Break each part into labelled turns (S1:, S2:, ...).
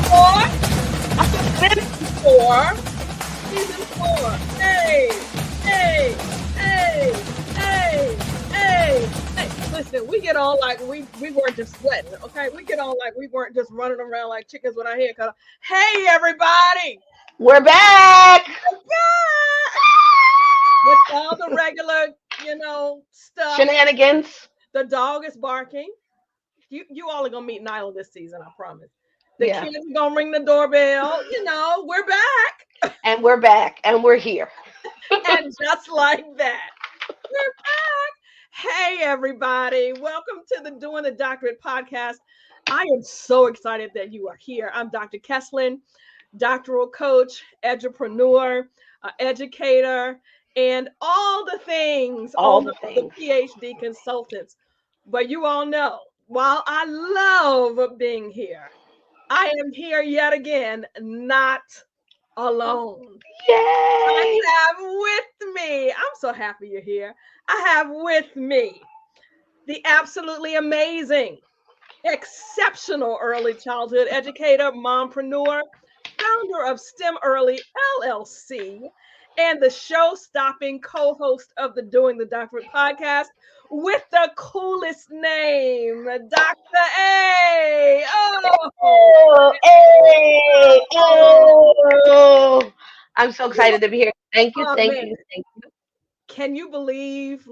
S1: four. Season four. Season four. Hey, hey, hey, hey, hey, hey. Listen, we get on like we weren't just sweating, okay? We get on like we weren't just running around like chickens with our head cut off. Hey, everybody.
S2: We're back.
S1: With all the regular, stuff.
S2: Shenanigans.
S1: The dog is barking. You all are gonna meet Nyla this season, I promise. The kids are gonna ring the doorbell. We're back.
S2: And we're back. And we're here.
S1: And just like that, we're back. Hey, everybody. Welcome to the Doing the Doctorate podcast. I am so excited that you are here. I'm Dr. Kesslin, doctoral coach, edupreneur, educator, and all the things.
S2: All the things.
S1: The PhD consultants. But you all know, while I love being here, I am here yet again, not alone.
S2: Yay!
S1: I have with me, I'm so happy you're here. I have with me the absolutely amazing, exceptional early childhood educator, mompreneur, founder of STEM Early LLC, and the show-stopping co-host of the Doing the Doctorate podcast with the coolest name, Dr. A.
S2: Oh, I'm so excited to be here. Thank you.
S1: Can you believe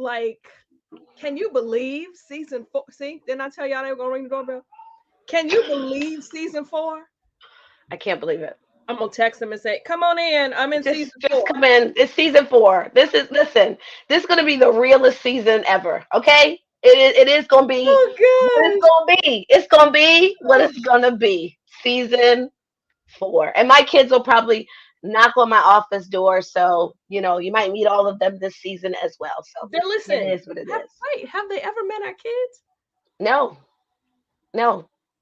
S1: season 4? See, didn't I tell y'all they were gonna ring the doorbell? Can you believe season 4?
S2: I can't believe it.
S1: I'm gonna text them and say, "Come on in. I'm in season 4."
S2: Just come in. It's season 4. This is gonna be the realest season ever. Okay, it is gonna be.
S1: Oh, good.
S2: It's gonna be what it's gonna be. Season 4, and my kids will probably knock on my office door. So you might meet all of them this season as well. So
S1: they're listening.
S2: It is what it is.
S1: Wait, have they ever met our kids?
S2: No.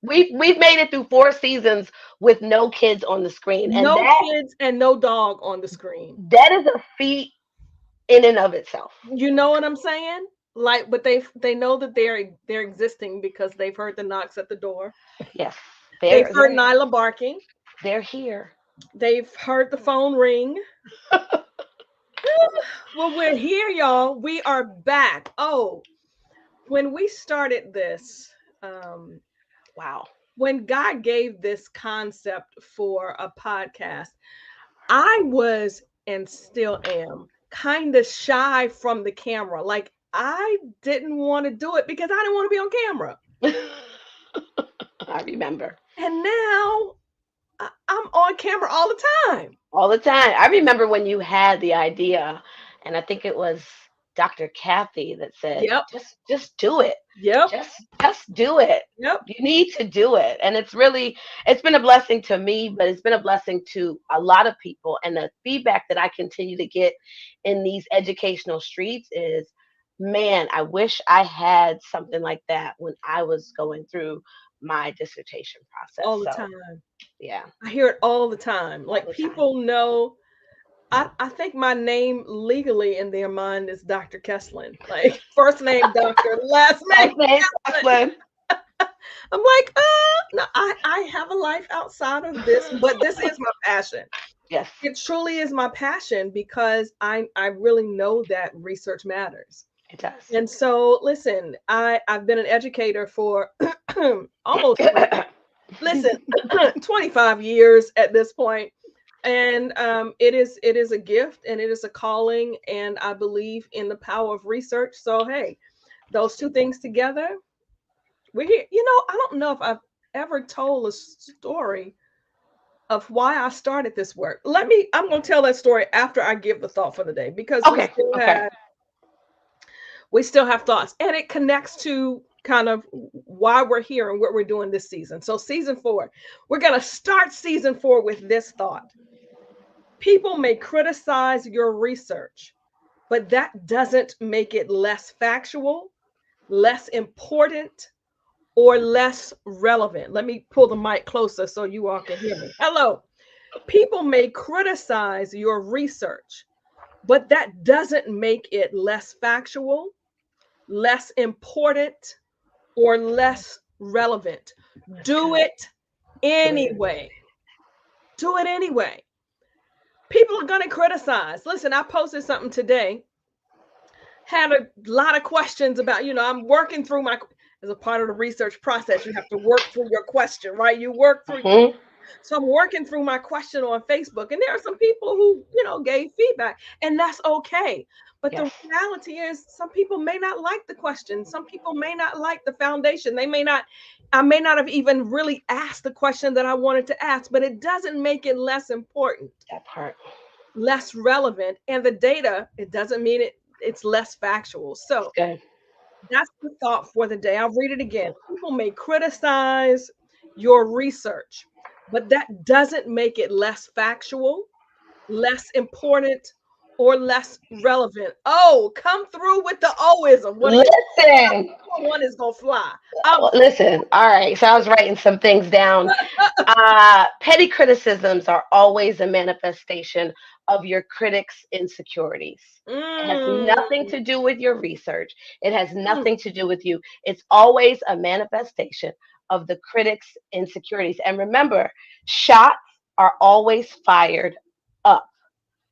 S2: We've made it through 4 seasons with no kids on the screen, and
S1: kids and no dog on the screen.
S2: That is a feat in and of itself.
S1: You know what I'm saying? Like, but they know that they're existing because they've heard the knocks at the door.
S2: Yes,
S1: they've heard Nyla barking.
S2: They're here.
S1: They've heard the phone ring. Well, we're here, y'all. We are back. Oh, when we started this.
S2: Wow.
S1: When God gave this concept for a podcast, I was and still am kind of shy from the camera. Like, I didn't want to do it because I didn't want to be on camera.
S2: I remember.
S1: And now I'm on camera all the time.
S2: All the time. I remember when you had the idea, and I think it was Dr. Kathy that said,
S1: "Yep,
S2: just do it.
S1: Yep,
S2: just do it.
S1: Yep,
S2: you need to do it." And it's been a blessing to me, but it's been a blessing to a lot of people. And the feedback that I continue to get in these educational streets is, man, I wish I had something like that when I was going through my dissertation process.
S1: All the time.
S2: Yeah,
S1: I hear it all the time. Like, people know. I think my name legally in their mind is Dr. Kesslin. Like, first name Doctor, last name Kesslin. I'm like, no, I have a life outside of this, but this is my passion.
S2: Yes.
S1: It truly is my passion because I really know that research matters.
S2: It does.
S1: And so, listen, I've been an educator for almost 25 years at this point. And it is a gift and it is a calling, and I believe in the power of research. So, hey, those two things together, we're here. I don't know if I've ever told a story of why I started this work. I'm going to tell that story after I give the thought for the day, because we still have thoughts, and it connects to kind of why we're here and what we're doing this season. So season 4, we're going to start season 4 with this thought. People may criticize your research, but that doesn't make it less factual, less important, or less relevant. Let me pull the mic closer so you all can hear me. Hello. People may criticize your research, but that doesn't make it less factual, less important, or less relevant. Do it anyway. Do it anyway. People are going to criticize. Listen, I posted something today, had a lot of questions about, I'm working through my, as a part of the research process, you have to work through your question, right? You work through.
S2: Hmm.
S1: So I'm working through my question on Facebook, and there are some people who, gave feedback, and that's okay. But the
S2: Yes,
S1: reality is, some people may not like the question. Some people may not like the foundation. I may not have even really asked the question that I wanted to ask, but it doesn't make it less important,
S2: that part.
S1: less relevant. And the data, it doesn't mean it's less factual.
S2: It's
S1: So
S2: good.
S1: that's the thought for the day. I'll read it again. People may criticize your research, but that doesn't make it less factual, less important, or less relevant. Oh, come through with the oism. What is
S2: Listen,
S1: one is gonna fly? I'm
S2: listen. All right. So I was writing some things down. Petty criticisms are always a manifestation of your critics' insecurities. It has
S1: mm,
S2: nothing to do with your research. It has
S1: mm,
S2: nothing to do with you. It's always a manifestation of the critics' insecurities. And remember, shots are always fired up.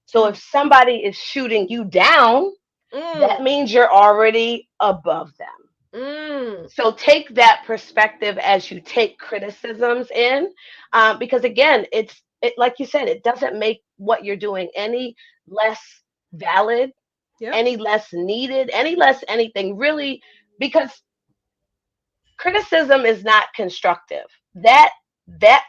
S2: So
S1: mm,
S2: if somebody is shooting you down,
S1: mm,
S2: that means you're already above them.
S1: mm.
S2: So take that perspective as you take criticisms in, because again, like you said, it doesn't make what you're doing any less valid,
S1: Yep.
S2: any less needed, any less anything really, because criticism is not constructive. That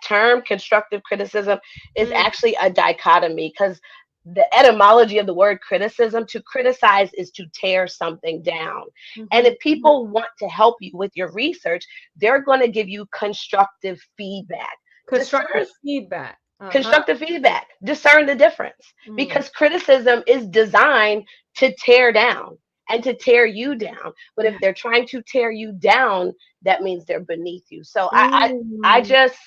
S2: term, constructive criticism, is
S1: Mm,
S2: actually a dichotomy, because the etymology of the word criticism, to criticize, is to tear something down. And
S1: mhm,
S2: if
S1: mhm.
S2: people want to help you with your research, they're going to give you constructive feedback.
S1: Constructive
S2: Discern
S1: feedback. Uh-huh.
S2: constructive feedback. Discern the difference,
S1: Mm.
S2: because criticism is designed to tear down and to tear you down. But if
S1: Yeah.
S2: they're trying to tear you down, that means they're beneath you. So I
S1: Mm.
S2: just,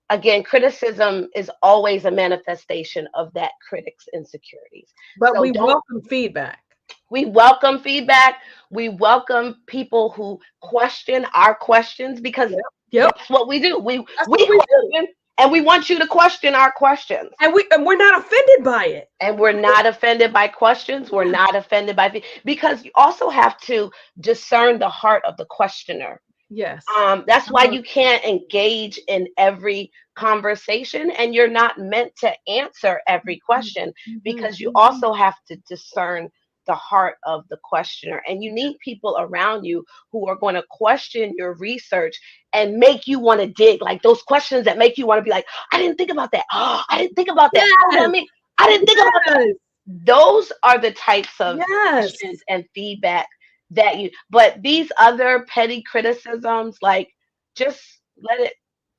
S2: again, criticism is always a manifestation of that critic's insecurities.
S1: But
S2: So
S1: we
S2: don't
S1: welcome feedback.
S2: we welcome feedback. We welcome people who question our questions, because
S1: Yep. Yep.
S2: that's what we do.
S1: That's
S2: We
S1: what we do.
S2: question, and we want you to question our questions.
S1: And we're not offended by it.
S2: And we're not offended by questions. We're
S1: Yeah.
S2: not offended by because you also have to discern the heart of the questioner.
S1: Yes.
S2: That's why
S1: Uh-huh.
S2: you can't engage in every conversation, and you're not meant to answer every
S1: Mhm,
S2: question,
S1: mhm,
S2: because you
S1: mhm.
S2: also have to discern the heart of the questioner. And you need people around you who are going to question your research and make you want to dig, like those questions that make you want to be like, I didn't think about that. Oh, I didn't think about that. Oh,
S1: Yes.
S2: that mean I didn't think about that.
S1: Yes.
S2: Those are the types of
S1: Yes.
S2: questions and feedback that you, but these other petty criticisms, like, just let it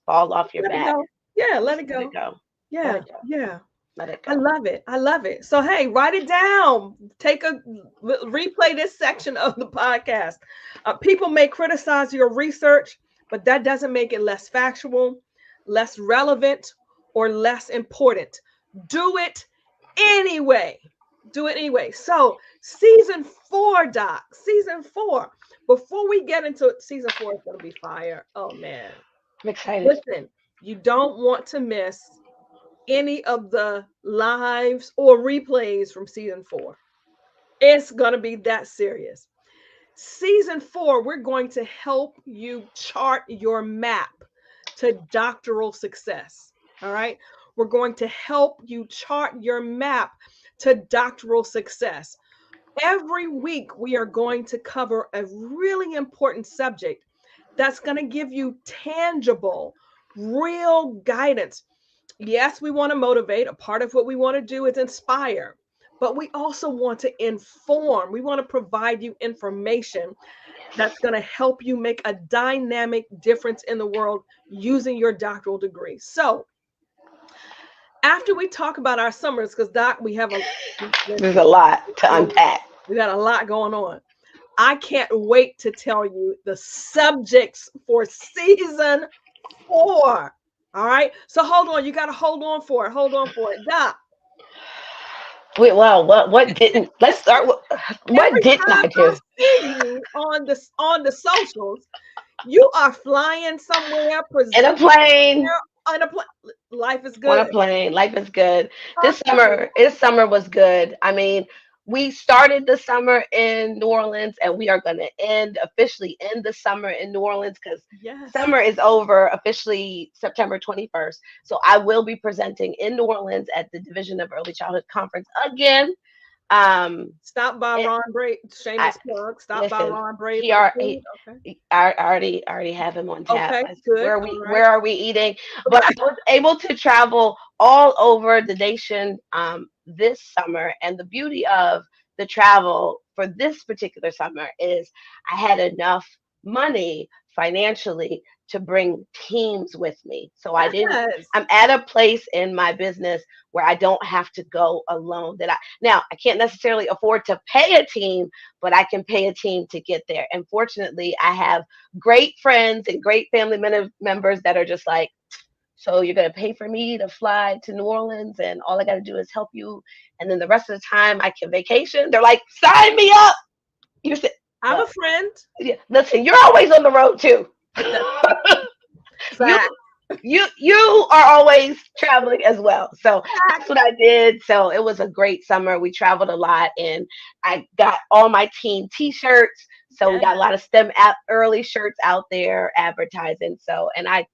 S2: fall off your
S1: Let it
S2: back.
S1: go. Yeah, let
S2: Just
S1: it
S2: let it
S1: go.
S2: go. Let
S1: Yeah.
S2: it go.
S1: Yeah.
S2: Let it
S1: I
S2: go.
S1: love it. I love it. So, hey, write it down. Replay this section of the podcast. People may criticize your research, but that doesn't make it less factual, less relevant, or less important. Do it anyway. Do it anyway. So, season 4, Doc, season 4. Before we get into season 4, it's going to be fire. Oh, man.
S2: I'm excited.
S1: Listen, you don't want to miss any of the lives or replays from season 4. It's going to be that serious. Season 4, we're going to help you chart your map to doctoral success. All right. We're going to help you chart your map to doctoral success. Every week, we are going to cover a really important subject that's going to give you tangible, real guidance. Yes, we want to motivate. A part of what we want to do is inspire, but we also want to inform. We want to provide you information that's going to help you make a dynamic difference in the world using your doctoral degree. So, after we talk about our summers, because Doc,
S2: There's a
S1: listen,
S2: lot to unpack.
S1: we got a lot going on. I can't wait to tell you the subjects for season 4. All right. So hold on. You got to hold on for it. Hold on for it. Doc,
S2: Wait, well, what didn't? Let's start with what
S1: every
S2: didn't
S1: time
S2: I
S1: I
S2: do?
S1: see you on the socials, you are flying somewhere,
S2: In a
S1: presenting
S2: plane.
S1: On a life is
S2: On
S1: good.
S2: a plane. Life is good.
S1: Talk to me.
S2: This summer was good. I mean, we started the summer in New Orleans, and we are going to officially end the summer in New Orleans, because
S1: Yes.
S2: summer is over officially September 21st. So I will be presenting in New Orleans at the Division of Early Childhood Conference again. Um,
S1: Stop by
S2: it,
S1: Ron Braid.
S2: I
S1: Shameless plug. Stop by
S2: listen.
S1: Ron Braid
S2: He
S1: for the
S2: are
S1: food. Okay.
S2: I already have him on tap.
S1: Okay. Good.
S2: Where are
S1: All
S2: where
S1: right.
S2: are we eating? But I was able to travel all over the nation this summer, and the beauty of the travel for this particular summer is I had enough money financially to bring teams with me. So
S1: Yes.
S2: I'm at a place in my business where I don't have to go alone. Now I can't necessarily afford to pay a team, but I can pay a team to get there. And fortunately, I have great friends and great family members that are just like, so you're gonna pay for me to fly to New Orleans, and all I gotta do is help you, and then the rest of the time I can vacation. They're like, sign me up. You said,
S1: I'm a
S2: well,
S1: friend.
S2: yeah, listen, you're always on the road too.
S1: That's
S2: you
S1: fact.
S2: you are always traveling as well. So that's what I did. So it was a great summer. We traveled a lot, and I got all my team t-shirts. So we
S1: Yes.
S2: got a lot of STEM app early shirts out there advertising. So, and I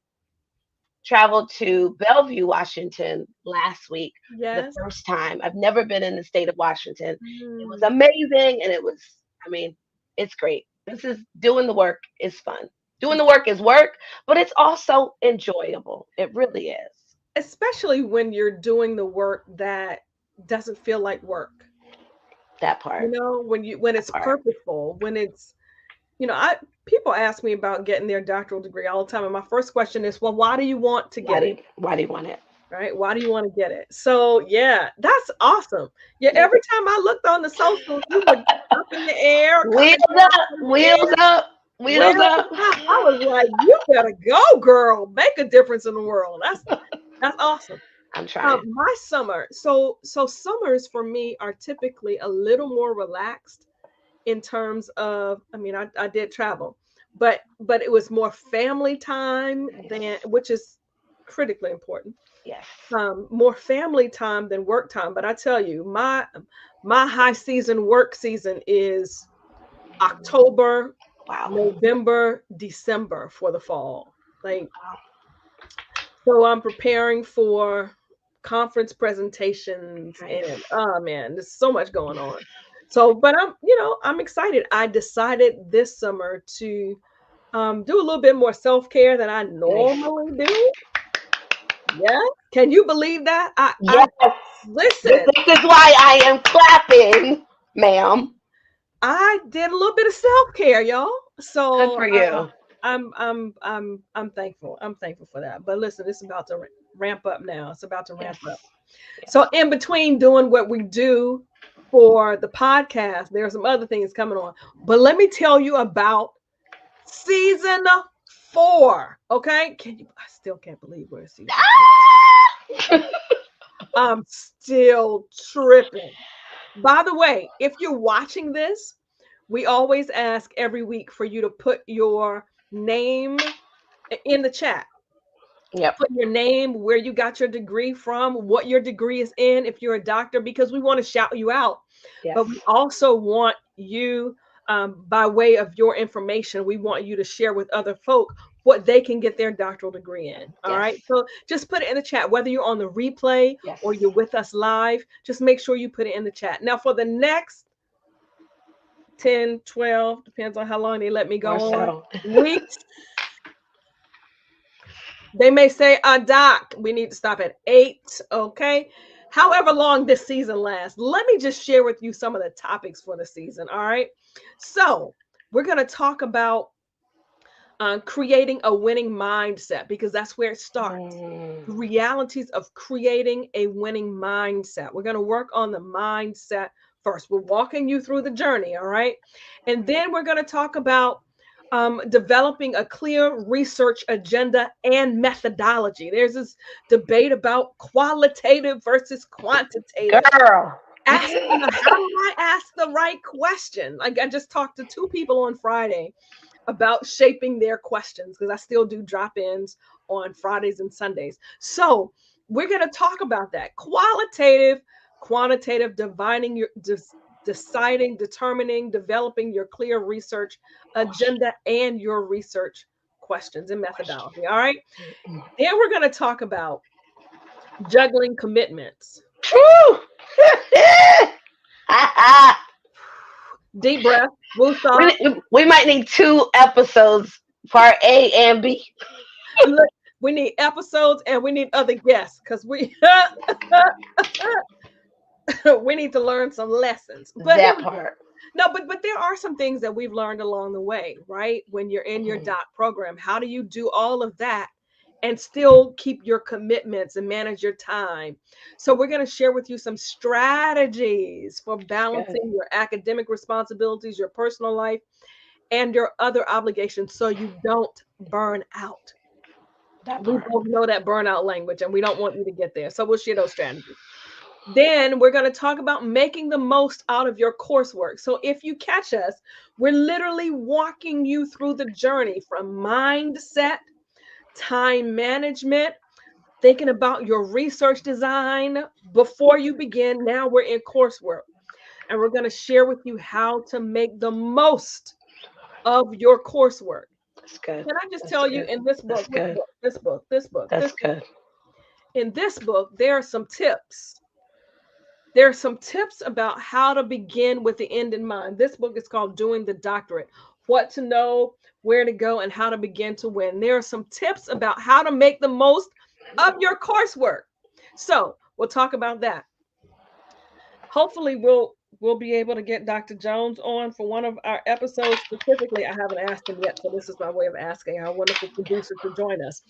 S2: traveled to Bellevue, Washington last week for the
S1: Yes.
S2: first time. I've never been in the state of Washington. It was
S1: Mm.
S2: amazing, and I mean, it's great. This is doing the work is fun. Doing the work is work, but it's also enjoyable. It really is.
S1: Especially when you're doing the work that doesn't feel like work.
S2: That part.
S1: When
S2: That
S1: it's
S2: part.
S1: purposeful, when it's I people ask me about getting their doctoral degree all the time, and my first question is, well, why do you want to get it?
S2: Why do you want it?
S1: Right? Why do you want to get it? So yeah, that's awesome. Yeah,
S2: Yeah.
S1: every time I looked on the socials, you were up in the air,
S2: Wheels
S1: coming down
S2: up,
S1: from the
S2: wheels
S1: air,
S2: up, wheels
S1: wheels
S2: up.
S1: up. I was like, you better go, girl. Make a difference in the world. That's awesome.
S2: I'm trying.
S1: My summer, so summers for me are typically a little more relaxed in terms of, I mean, I did travel, but it was more family time than,
S2: Nice.
S1: which is critically important.
S2: Yes.
S1: More family time than work time. But I tell you, my high season work season is October,
S2: Wow.
S1: November, December for the fall. Like, so I'm preparing for conference presentations, and
S2: Nice.
S1: oh man, there's so much going on. So, but I'm excited. I decided this summer to do a little bit more self-care than I
S2: Nice.
S1: normally do. Yeah. Can you believe that? I
S2: Yes.
S1: listen,
S2: This is why I am clapping, ma'am.
S1: I did a little bit of self-care, y'all.
S2: Good
S1: So
S2: for you.
S1: I'm thankful. I'm thankful for that. But listen, it's about to ramp up now. It's about to
S2: Yes.
S1: ramp up.
S2: Yes.
S1: So in between doing what we do for the podcast, there are some other things coming on. But let me tell you about season 4. Okay. I still can't believe we're in season 4.
S2: Ah!
S1: I'm still tripping. By the way, if you're watching this, we always ask every week for you to put your name in the chat.
S2: Yep.
S1: Put your name, where you got your degree from, what your degree is in, if you're a doctor, because we want to shout you out. But
S2: Yes.
S1: we also want you, by way of your information, we want you to share with other folk what they can get their doctoral degree in. All
S2: Yes.
S1: right. So just put it in the chat, whether you're on the replay
S2: Yes.
S1: or you're with us live, just make sure you put it in the chat. Now, for the next 10, 12, depends on how long they let me
S2: Or
S1: go on,
S2: so.
S1: weeks, they may say, Doc, we need to stop at 8. Okay. However long this season lasts, let me just share with you some of the topics for the season. All right. So we're going to talk about creating a winning mindset, because that's where it starts.
S2: Mm,
S1: The realities of creating a winning mindset. We're going to work on the mindset first. We're walking you through the journey. All right. And then we're going to talk about developing a clear research agenda and methodology. There's this debate about qualitative versus quantitative.
S2: girl.
S1: Asking, how do I ask the right question? Like, I just talked to 2 people on Friday about shaping their questions, because I still do drop ins on Fridays and Sundays. So we're going to talk about that qualitative, quantitative, deciding, determining, developing your clear research agenda and your research questions and methodology. All right. Then we're going to talk about juggling commitments.
S2: Woo!
S1: Deep breath. Woosah.
S2: we might need 2 episodes, part A and B.
S1: Look, we need episodes and we need other guests because we we need to learn some lessons. But
S2: That part.
S1: no, but there are some things that we've learned along the way, right? When you're in your doc program, how do you do all of that and still keep your commitments and manage your time? So we're going to share with you some strategies for balancing your academic responsibilities, your personal life, and your other obligations so you don't burn out. We both know that burnout language and we don't want you to get there. So we'll share those strategies. Then we're going to talk about making the most out of your coursework. So if you catch us, we're literally walking you through the journey from mindset, time management, thinking about your research design before you begin. Now we're in coursework and we're going to share with you how to make the most of your coursework.
S2: That's good.
S1: Can I just tell you in this book, this book,
S2: That's good.
S1: in this book, there are some tips. There are some tips about how to begin with the end in mind. This book is called Doing the Doctorate, What to Know, Where to Go, and How to Begin to Win. There are some tips about how to make the most of your coursework. So we'll talk about that. Hopefully we'll be able to get Dr. Jones on for one of our episodes. Specifically, I haven't asked him yet, so this is my way of asking our wonderful producer to join us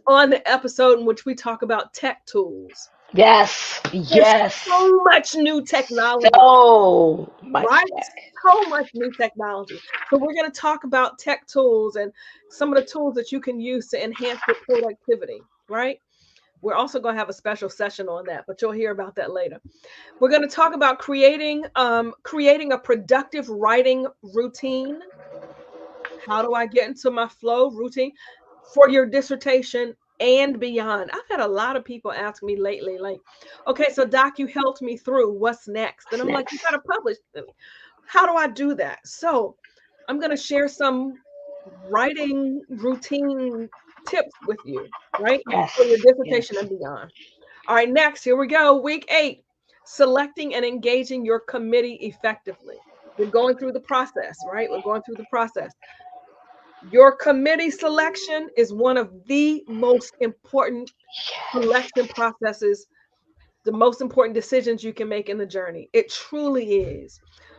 S1: on the episode in which we talk about tech tools.
S2: Yes.
S1: There's so much new technology.
S2: So much.
S1: Right? So much new technology. So we're going to talk about tech tools and some of the tools that you can use to enhance your productivity, right? We're also going to have a special session on that, but you'll hear about that later. We're going to talk about creating a productive writing routine. How do I get into my flow routine for your dissertation and beyond? I've had a lot of people ask me lately, like, okay, so Doc, you helped me through. What's next? And I'm like, you got to publish. How do I do that? So I'm going to share some writing routine tips with you, right? For your dissertation and beyond. All right, next, here we go. Week 8, selecting and engaging your committee effectively. We're going through the process, right? We're going through the process. Your committee selection is one of the most important selection processes, the most important decisions you can make in the journey. It truly is.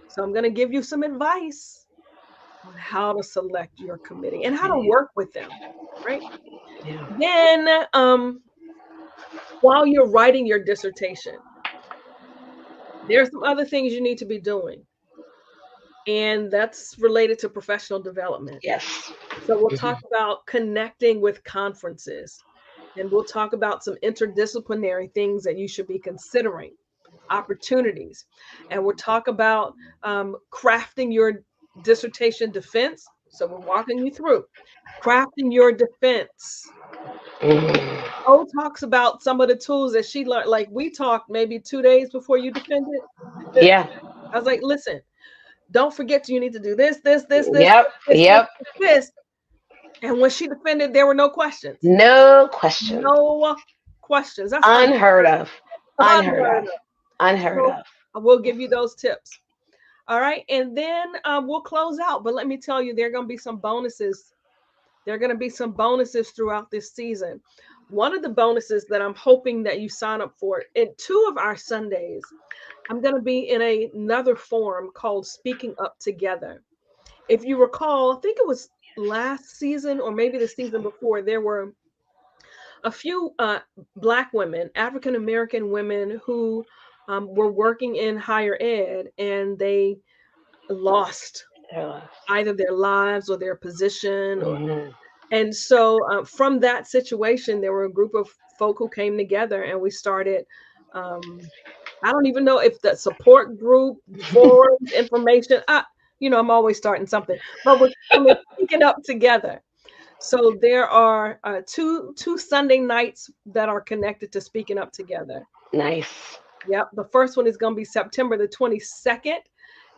S1: So I'm going to give you some advice on how to select your committee and how to work with them, right?
S2: Yeah.
S1: Then while you're writing your dissertation, there's some other things you need to be doing. And that's related to professional development.
S2: Yes.
S1: So we'll talk about connecting with conferences, and we'll talk about some interdisciplinary things that you should be considering, opportunities. And we'll talk about crafting your dissertation defense. So we're walking you through crafting your defense. O talks about some of the tools that she learned. Like we talked maybe 2 days before you defended.
S2: Yeah.
S1: I was like, listen, don't forget you need to do this. And when she defended, there were no questions.
S2: No questions.
S1: No questions. That's
S2: unheard of. Unheard of.
S1: We'll give you those tips. All right. And then we'll close out. But let me tell you, there are going to be some bonuses. There are going to be some bonuses throughout this season. One of the bonuses that I'm hoping that you sign up for in 2 of our Sundays, I'm going to be in another forum called Speaking Up Together. If you recall, I think it was last season or maybe the season before, there were a few Black women, African-American women who were working in higher ed, and they lost either their lives or their position. And so from that situation, there were a group of folk who came together and we started, I don't even know if the support group, forums, information, I'm always starting something, but we're speaking up together. So there are two Sunday nights that are connected to Speaking Up Together.
S2: Nice.
S1: Yep. The first one is going to be September the 22nd,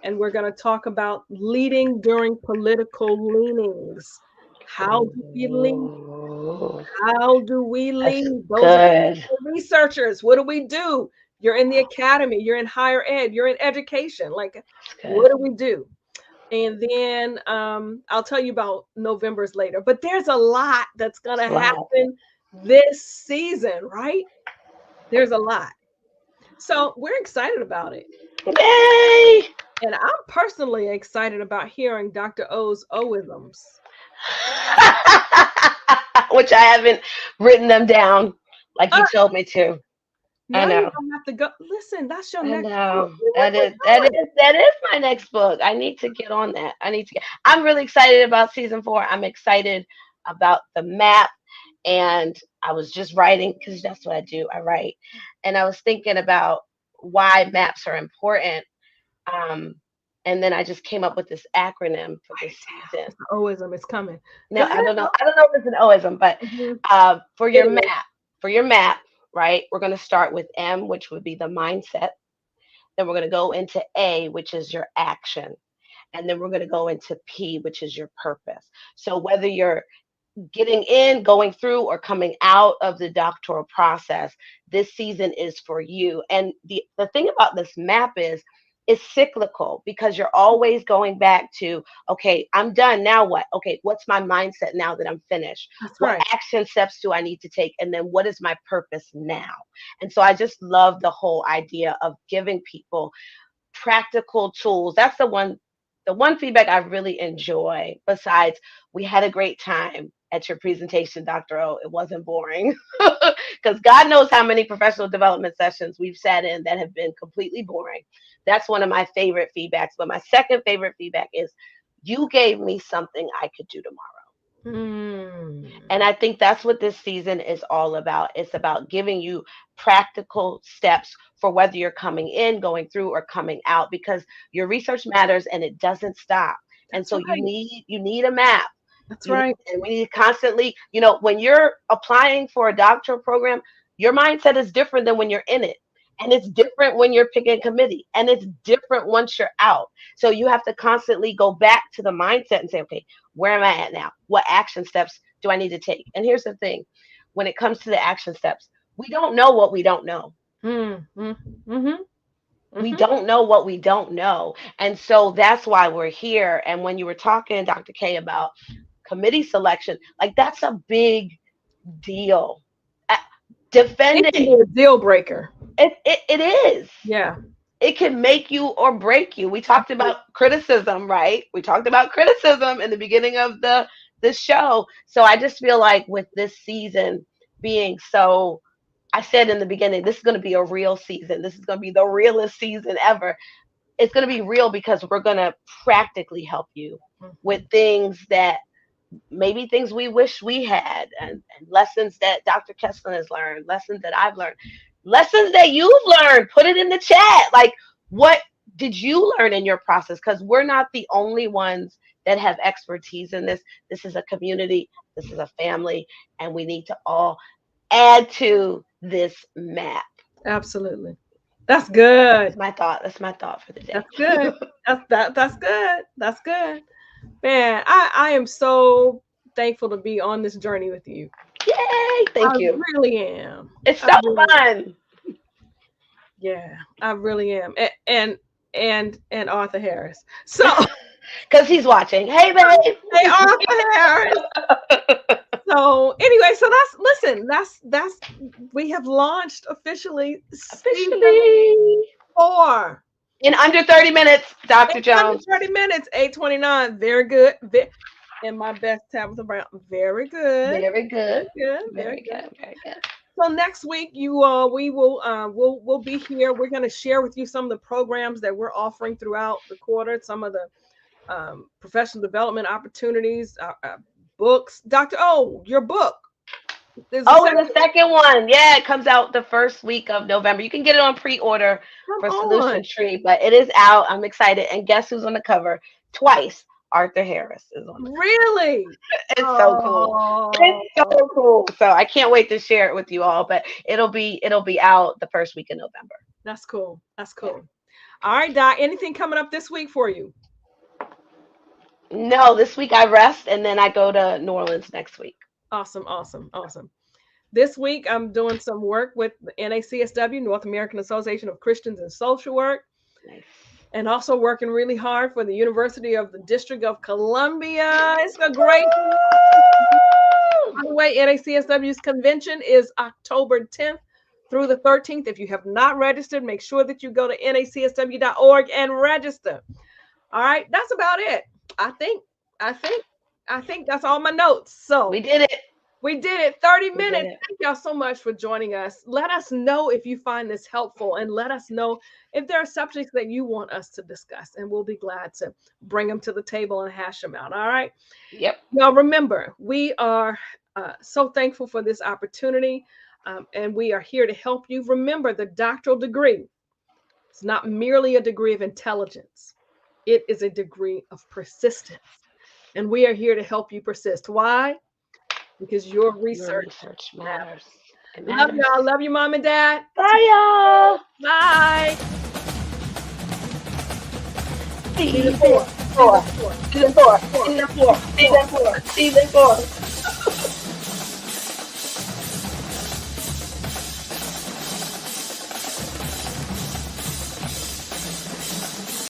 S1: and we're going to talk about leading during political leanings. How do we lead?
S2: Ooh,
S1: How do we
S2: that's
S1: lead? Those are
S2: good.
S1: researchers. What do we do? You're in the academy, you're in higher ed, you're in education. Like,
S2: That's
S1: what
S2: good.
S1: do we do? And then I'll tell you about November's later. But there's a lot that's going to
S2: It's a lot.
S1: happen this season, right? There's a lot. So we're excited about it.
S2: Yay!
S1: And I'm personally excited about hearing Dr. O's Oisms.
S2: Which I haven't written them down like
S1: Uh,
S2: you told me to. I
S1: Now you
S2: know.
S1: don't have to go. Listen, that's your
S2: I
S1: next book.
S2: know.
S1: What
S2: That
S1: you
S2: is that
S1: doing?
S2: is that is my next book. I need to get on that. I need to get I'm really excited about season 4. I'm excited about the map, and I was just writing because that's what I do. I write. And I was thinking about why maps are important. Um and then I just came up with this acronym for
S1: Write
S2: this
S1: it down.
S2: season.
S1: It's the Oism. It's coming. Go
S2: Now
S1: ahead.
S2: I don't know if it's an oism, but
S1: Mhm.
S2: for
S1: It
S2: your
S1: is.
S2: map, for your map, right? We're going to start with M, which would be the mindset. Then we're going to go into A, which is your action. And then we're going to go into P, which is your purpose. So whether you're getting in, going through, or coming out of the doctoral process, this season is for you. And the thing about this map is it's cyclical because you're always going back to, okay, I'm done. Now what? Okay, what's my mindset now that I'm finished?
S1: That's
S2: What
S1: right.
S2: action steps do I need to take? And then what is my purpose now? And so I just love the whole idea of giving people practical tools. That's the one feedback I really enjoy. Besides, we had a great time at your presentation, Dr. O. It wasn't boring. Because God knows how many professional development sessions we've sat in that have been completely boring. That's one of my favorite feedbacks. But my second favorite feedback is you gave me something I could do tomorrow. And
S1: Mm.
S2: I think that's what this season is all about. It's about giving you practical steps for whether you're coming in, going through, or coming out, because your research matters and it doesn't stop. And
S1: That's
S2: so
S1: right.
S2: you need a map.
S1: That's
S2: You need,
S1: right.
S2: and we need constantly, when you're applying for a doctoral program, your mindset is different than when you're in it. And it's different when you're picking a committee. And it's different once you're out. So you have to constantly go back to the mindset and say, okay, where am I at now? What action steps do I need to take? And here's the thing, when it comes to the action steps, we don't know what we don't know.
S1: Mm. Mm. Mm-hmm.
S2: We
S1: Mm-hmm.
S2: don't know what we don't know. And so that's why we're here. And when you were talking, Dr. K, about committee selection, like that's a big deal. Uh,
S1: It can be
S2: Defending,
S1: a deal breaker.
S2: it is.
S1: Yeah.
S2: It can make you or break you. We talked
S1: Absolutely.
S2: about criticism, right? We talked about criticism in the beginning of the show. So I just feel like with this season being so, I said in the beginning, this is going to be a real season. This is going to be the realest season ever. It's going to be real because we're going to practically help you with
S1: Mhm.
S2: things that maybe things we wish we had, and lessons that Dr. Kessler has learned, lessons that I've learned, lessons that you've learned. Put it in the chat. Like, what did you learn in your process? Because we're not the only ones that have expertise in this. This is a community, this is a family, and we need to all add to this map.
S1: Absolutely. That's good.
S2: That's my thought. That's my thought for the day.
S1: That's good. That's good. That's good. Man, I am so thankful to be on this journey with you.
S2: Yay!
S1: I
S2: Thank you.
S1: really am.
S2: It's
S1: I
S2: so
S1: really,
S2: fun.
S1: yeah, I really am. And Arthur Harris. So,
S2: Because he's watching. Hey, babe.
S1: hey, Arthur Harris. So anyway, so that's we have launched officially season
S2: Officially.
S1: 4
S2: In under 30 minutes,
S1: in
S2: Dr.
S1: under
S2: Jones.
S1: 30 minutes, 8:29. Very good. In my best Tabitha Brown. Very good.
S2: Very
S1: Very
S2: good.
S1: good. Very
S2: Very
S1: good.
S2: good. Very good.
S1: So next week, we will we'll be here. We're going to share with you some of the programs that we're offering throughout the quarter. Some of the professional development opportunities, books. Doctor, oh, your book. There's a
S2: Oh, and
S1: second
S2: the second one. Yeah, it comes out the first week of November. You can get it on pre order
S1: come
S2: for
S1: on.
S2: Solution Tree, but it is out. I'm excited. And guess who's on the cover? Twice. Arthur Harris is on there.
S1: Really?
S2: It's so cool. It's so cool. So I can't wait to share it with you all. But it'll be out the first week of November.
S1: That's cool. That's cool. All right, Di. Anything coming up this week for you?
S2: No, this week I rest and then I go to New Orleans next week.
S1: Awesome. Awesome. Awesome. This week I'm doing some work with the NACSW, North American Association of Christians in Social Work.
S2: Nice.
S1: And also working really hard for the University of the District of Columbia. It's a great. By the way, NACSW's convention is October 10th through the 13th. If you have not registered, make sure that you go to nacsw.org and register. All right, that's about it. I think that's all my notes. So
S2: we did it.
S1: We did it. 30 minutes. Thank y'all so much for joining us. Let us know if you find this helpful, and let us know if there are subjects that you want us to discuss, and we'll be glad to bring them to the table and hash them out. All right.
S2: Yep.
S1: Now, remember, we are so thankful for this opportunity, and we are here to help you. Remember, the doctoral degree is not merely a degree of intelligence. It is a degree of persistence, and we are here to help you persist. Why? Because your research
S2: matters.
S1: Love y'all. Love you, Mom and Dad.
S2: Bye, y'all.
S1: Bye.
S2: Season 4. Season 4. Season 4. Season 4. Season 4.